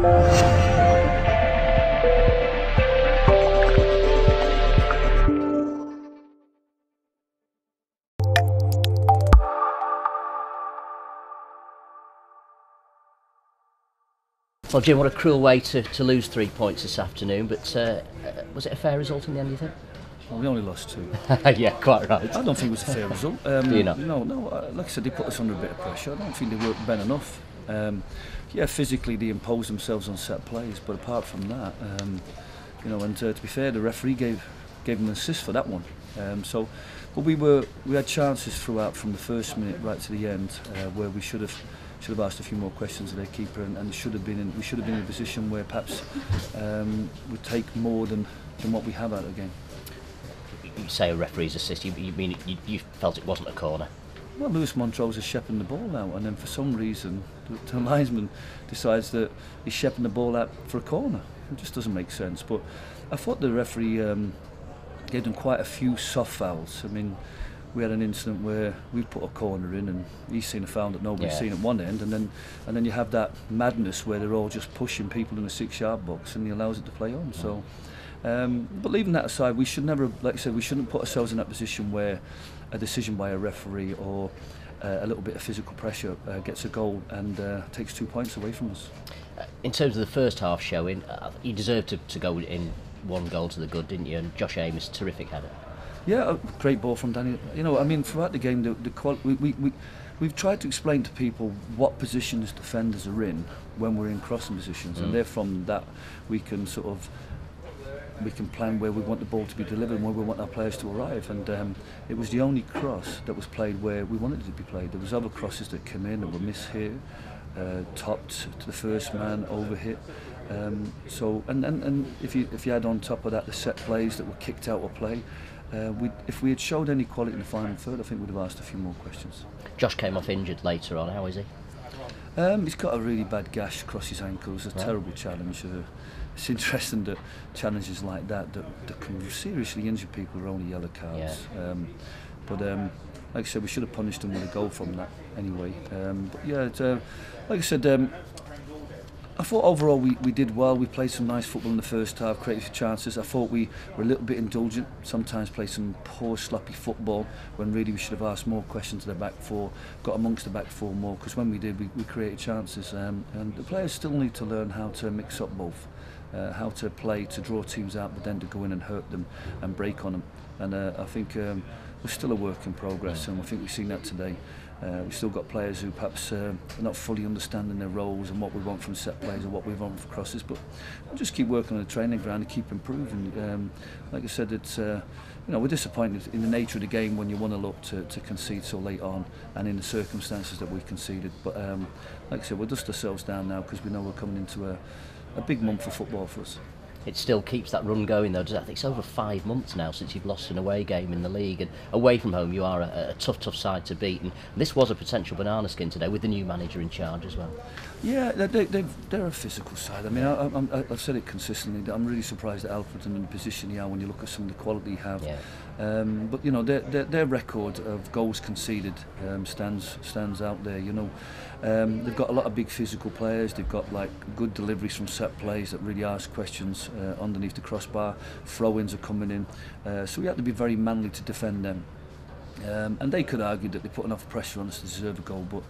Well, Jim, what a cruel way to lose 3 points this afternoon, but was it a fair result in the end, do you think? Well, we only lost 2. Yeah, quite right. I don't think it was a fair result. Do you not? No, like I said, they put us under a bit of pressure. I don't think they worked ben enough. Yeah, physically they imposed themselves on set plays, but apart from that, and to be fair, the referee gave them an assist for that one. But we had chances throughout from the first minute right to the end where we should have asked a few more questions of their keeper, and we should have been in a position where perhaps we'd take more than what we have out of the game. You say a referee's assist, you mean you felt it wasn't a corner? Well, Lewis Montrose is shepherding the ball out, and then for some reason the linesman decides that he's shepherding the ball out for a corner. It just doesn't make sense. But I thought the referee gave them quite a few soft fouls. I mean, we had an incident where we put a corner in and he's seen a foul that nobody's seen at one end, and then you have that madness where they're all just pushing people in the 6-yard box and he allows it to play on. So, but leaving that aside, we should never, like I said, we shouldn't put ourselves in that position where a decision by a referee or a little bit of physical pressure gets a goal and takes 2 points away from us. In terms of the first half showing, you deserved to go in 1 goal to the good, didn't you? And Josh Amos, terrific header. Yeah, a great ball from Daniel. I mean, throughout the game, we've tried to explain to people what positions defenders are in when we're in crossing positions, and there from that we can plan where we want the ball to be delivered and where we want our players to arrive. And it was the only cross that was played where we wanted it to be played. There was other crosses that came in that were mishit, topped to the first man, overhit. And if you add on top of that the set plays that were kicked out of play, if we had showed any quality in the final third, I think we'd have asked a few more questions. Josh came off injured later on. How is he? He's got a really bad gash across his ankle. It's a terrible challenge. It's interesting that challenges like that can seriously injure people are only yellow cards. But like I said, we should have punished him with a goal from that anyway. But yeah, like I said, I thought overall we did well. We played some nice football in the first half, created a few chances. I thought we were a little bit indulgent, sometimes played some poor, sloppy football when really we should have asked more questions to the back four, got amongst the back four more, because when we did, we created chances. And the players still need to learn how to mix up both, how to play to draw teams out, but then to go in and hurt them and break on them. And I think we're still a work in progress, and I think we've seen that today. We've still got players who perhaps are not fully understanding their roles and what we want from set plays or what we want from crosses, but we'll just keep working on the training ground and keep improving. Like I said, it's we're disappointed in the nature of the game when you want to look to concede so late on and in the circumstances that we conceded. But like I said, we'll dust ourselves down now because we know we're coming into a big month for football for us. It still keeps that run going though, does it? I think it's over 5 months now since you've lost an away game in the league, and away from home you are a tough side to beat, and this was a potential banana skin today with the new manager in charge as well. Yeah, they're a physical side. I mean, I've said it consistently, I'm really surprised at Alfreton in the position you are when you look at some of the quality you have. Yeah. But their record of goals conceded stands out there. They've got a lot of big physical players. They've got like good deliveries from set plays that really ask questions underneath the crossbar. Throw-ins are coming in, so we have to be very manly to defend them. And they could argue that they put enough pressure on us to deserve a goal, but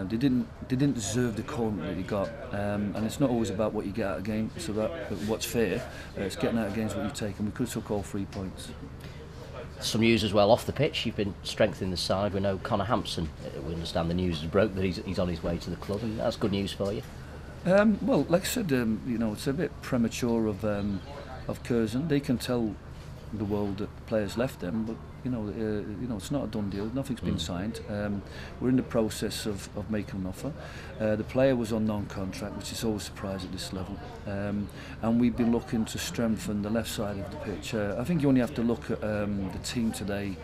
they didn't deserve the corner that they got. And it's not always about what you get out of a game. It's about what's fair. It's getting out of games what you take, and we could have took all 3 points. Some news as well off the pitch. You've been strengthening the side. We know Connor Hampson. We understand the news is broke that he's on his way to the club, and that's good news for you. Well, like I said, it's a bit premature of Keighren. They can tell the world that the players left them, but it's not a done deal. Nothing's been signed. We're in the process of making an offer. The player was on non-contract, which is always a surprise at this level. And we've been looking to strengthen the left side of the pitch. I think you only have to look at the team today.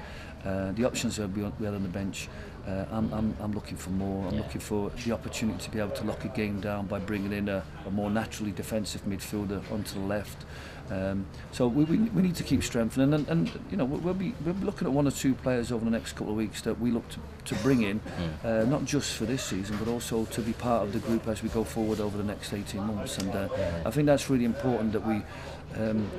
The options that we had on the bench. I'm looking for more. I'm looking for the opportunity to be able to lock a game down by bringing in a more naturally defensive midfielder onto the left. So we need to keep strengthening, and you know, we'll be looking at 1 or 2 players over the next couple of weeks that we look to bring in, not just for this season, but also to be part of the group as we go forward over the next 18 months. And I think that's really important that we.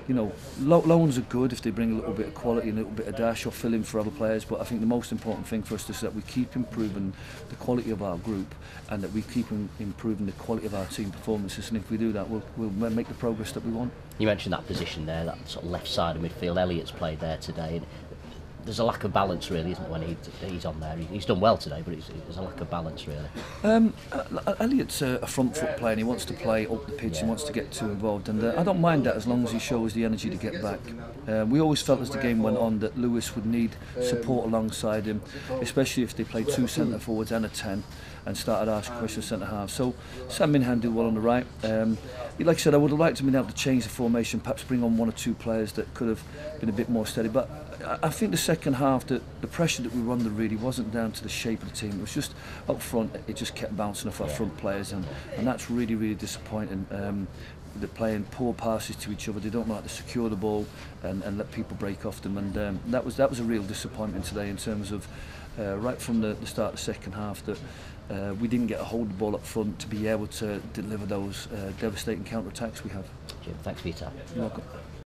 You know, loans are good if they bring a little bit of quality and a little bit of dash or fill in for other players, but I think the most important thing for us is that we keep improving the quality of our group and that we keep improving the quality of our team performances, and if we do that, we'll make the progress that we want. You mentioned that position there, that sort of left side of midfield. Elliot's played there today, and there's a lack of balance, really, isn't it, when he's on there? He's done well today, but there's a lack of balance, really. Elliot's a front foot player, and he wants to play up the pitch, he wants to get too involved, and I don't mind that as long as he shows the energy to get back. We always felt as the game went on that Lewis would need support alongside him, especially if they played 2 centre forwards and a 10 and started asking questions centre half. So Sam Minhan did well on the right. Like I said, I would have liked to have been able to change the formation, perhaps bring on 1 or 2 players that could have been a bit more steady, but I think the second half, the pressure that we were under really wasn't down to the shape of the team. It was just up front, it just kept bouncing off our front players, and that's really, really disappointing. They're playing poor passes to each other. They don't know how to secure the ball and let people break off them, and that was a real disappointment today in terms of right from the start of the second half that we didn't get a hold of the ball up front to be able to deliver those devastating counter-attacks we have. Jim, thanks for your time. You're welcome.